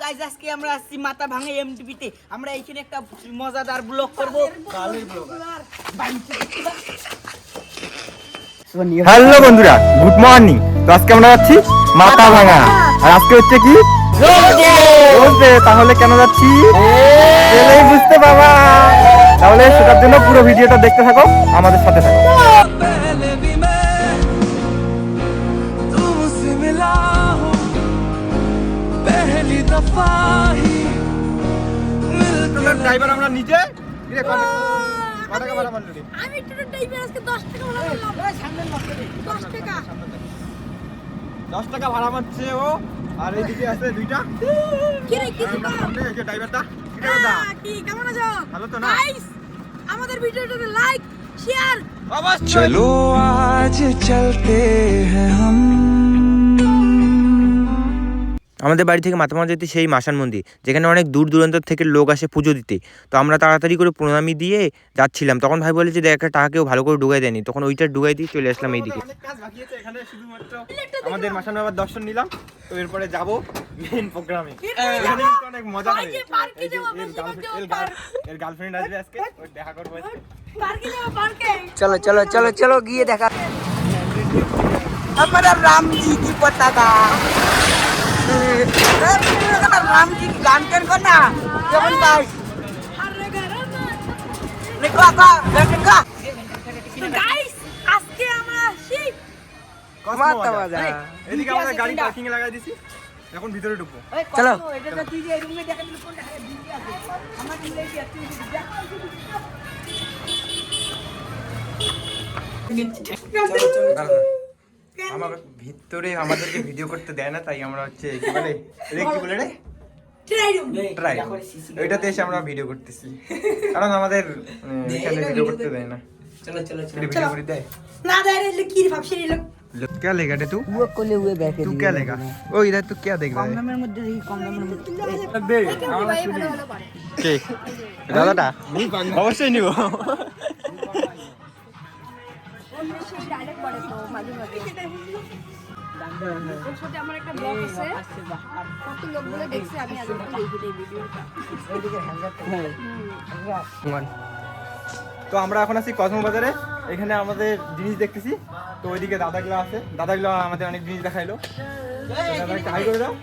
Guys আজকে আমরা আসছি মাথা ভাঙে এমটিপিতে। আমরা এইখানে একটা মজাদার ব্লগ করব। হ্যালো বন্ধুরা, গুড মর্নিং। তো আজকে আমরা যাচ্ছি মাথা ভাঙা, আর আজকে হচ্ছে কি রোজডে। তাহলে কেন যাচ্ছি গেলেই বুঝতে পারবা। তাহলে সেটার জন্য পুরো ভিডিওটা দেখতে থাকো, আমাদের সাথে থাকো। ড্রাইভার আমরা নিজে আমি টোটো ড্রাইভার আজকে 10 টাকা ভাড়া করলাম। সামনে 10 টাকা 10 টাকা ভাড়া মারছে ও। আর এইদিকে আছে দুইটা। কি রে কি সামনে এই যে ড্রাইভারটা। কি কেমন আছো? ভালো তো না? গাইস আমাদের ভিডিওটাতে লাইক শেয়ার অবশ্যই। चलो आज चलते हैं हम। আমাদের বাড়ি থেকে মাথাভাঙা যেতে সেই মাসান মন্দির, যেখানে অনেক দূর দূরান্ত থেকে লোক আসে পুজো দিতে। তো আমরা তাড়াতাড়ি করে প্রণামী দিয়ে যাচ্ছিলাম। তখন ভাই বলে যে দেখ একটা টাকা কেউ ভালো করে ডুগাই দেয়নি, তখন ওইটা ডুগাই দিয়ে চলে আসলাম এইদিকে। অনেক কাজ বাকি আছে এখানে, শুধুমাত্র আমাদের মাসান বাবার দর্শন নিলাম। তো এরপরে যাব মেইন প্রোগ্রামে। এখানে কিন্তু অনেক মজা হবে। এই যে এর গার্লফ্রেন্ড আসবে আজকে, ওই দেখা করব আজকে। পার্কে যাবো পার্কে। চলো চলো চলো চলো গিয়ে দেখা। हमारा राम जी की पताका। राम जी की गान कर ना जवन भाई निको आका देखा। তো গাইস আজকে আমরা সেই মাথা ভাঙা। এদিকে আমরা গাড়ি পার্কিং এ লাগাই দিছি, এখন ভিতরে ঢুকবো। চলো এটা তো তুই যে রুমে দেখা দিল কোনটা দিদি আছে আমার দিলে কি তুই আমার ভিতরে আমাদেরকে ভিডিও করতে দেয় না, তাই আমরা হচ্ছে কি বলে কি বলে রে ট্রাই, ওইটাতে এসে আমরা ভিডিও করতেছি, কারণ আমাদের এখানে ভিডিও করতে দেয় না। चलो चलो चलो ভিডিও করে দেয় না দাঁড়ে কি রে ভাবছিস লোক क्या लेगा रे तू? वो कोले हुए बैठे तू क्या लेगा? ओ इधर तू क्या देख रहा कम है? দামের মধ্যে দেখি কম দামের মধ্যে दे के দাদাটা অবশ্যই নিব। সেই ডাইরেক্ট বলে তো মাঝে মাঝে ওর সাথে আমার একটা ব্লগ আছে, কত লোকগুলো দেখছে আমি আজকে এই ভিডিওটা। তো আমরা এখন আছি কসমো বাজারে, এখানে আমাদের জিনিস দেখতেছি। তো ওইদিকে দাদাগুলো আছে, দাদাগুলো আমাদের অনেক জিনিস দেখাইলো। দাদা একটু হাই করে দাও।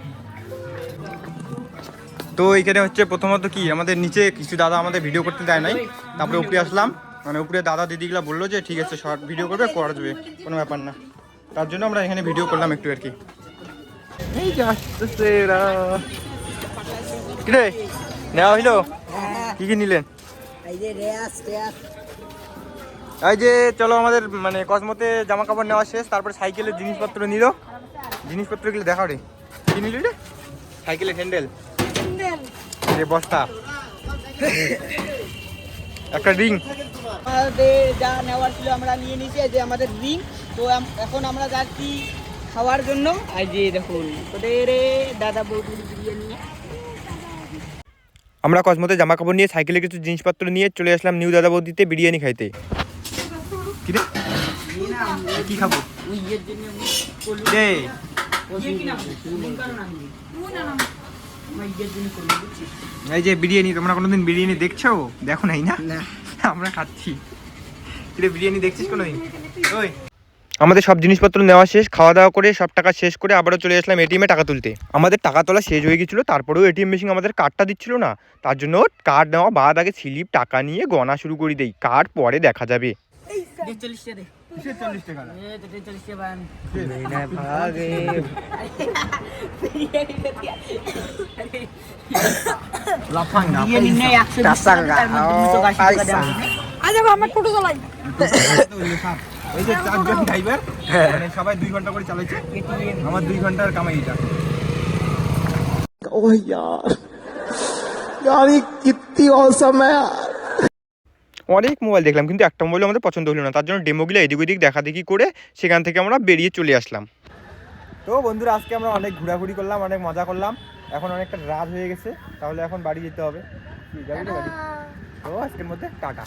তো এখানে হচ্ছে প্রথমত কি আমাদের নিচে কিছু দাদা আমাদের ভিডিও করতে দেয় নাই, তারপরে উপরে আসলাম, মানে উপরে দাদা দিদিগুলো বললো যে ঠিক আছে শর্ট ভিডিও করবে, করা যাবে, কোনো ব্যাপার না। তার জন্য আমরা এখানে ভিডিও করলাম একটু আর কি। এই যে আসতেছে এরা। কি রে নেওয়া হইলো? কি কি নিলেন? এই যে রেয়াস রেয়াস এই যে চলো আমাদের মানে কসমোতে জামা কাপড় নেওয়া শেষ, তারপরে সাইকেলের জিনিসপত্র নিল। জিনিসপত্রগুলো দেখাও রে, কি নিলি রে? সাইকেলের হ্যান্ডেল, রে বস্তা, একটা রিং। আমাদের যা নেওয়ার ছিল আমরা নিয়ে নিয়েছি। এই যে আমাদের রিং। তো এখন আমরা যাচ্ছি খাওয়ার জন্য। এই যে দেখুন ওদের দাদা বৌদির বিরিয়ানি। আমরা কসমোতে জামা কাপড় নিয়ে সাইকেলে কিছু জিনিসপত্র নিয়ে চলে আসলাম নিউ দাদা বৌদিতে বিরিয়ানি খাইতে। কি রে কি খাবো? রে এই যে বিরিয়ানি, তোমরা কোনোদিন বিরিয়ানি দেখছো? দেখো নাই না? আমরা খাচ্ছি। কি রে বিরিয়ানি দেখছিস কোনোদিন? ওই আমাদের সব জিনিসপত্র নেওয়া শেষ, খাওয়া দাওয়া করে সব টাকা শেষ করে আবারও চলে আসলাম এটিএমে টাকা তুলতে। আমাদের টাকা তোলা শেষ হয়ে গেছিলো, তারপরেও এটিএম মেশিন আমাদের কার্ডটা দিচ্ছিল না। তার জন্য কার্ড নেওয়া বাদ আগে স্লিপ টাকা নিয়ে গণা শুরু করে দেই, কার্ড পরে দেখা যাবে। 40 টাকা দে। 40 টাকা না? এই তো 40 টাকা বান। লাফাং না বিরিয়ানি নেই 120 টাকা, তার মধ্যে 280 টাকা দেওয়া। আজ আমার টোটো চালাই। এই যে চারজন ড্রাইভার, মানে সবাই 2 ঘন্টা করে চালাচ্ছে। আমার 2 ঘন্টার কামাই এটা। ओह यार यार ये कितनी औसम है यार। অনেক মোবাইল দেখলাম, কিন্তু একটা মোবাইল আমাদের পছন্দ হলো না। তার জন্য ডেমোগুলো এদিক ওদিক দেখা দেখি করে সেখান থেকে আমরা বেরিয়ে চলে আসলাম। তো বন্ধুরা আজকে আমরা অনেক ঘোরাঘুরি করলাম, অনেক মজা করলাম। এখন অনেকটা রাত হয়ে গেছে, তাহলে এখন বাড়ি যেতে হবে। কি যাবি তো বাড়ি? তো আজকের মধ্যে টাটা।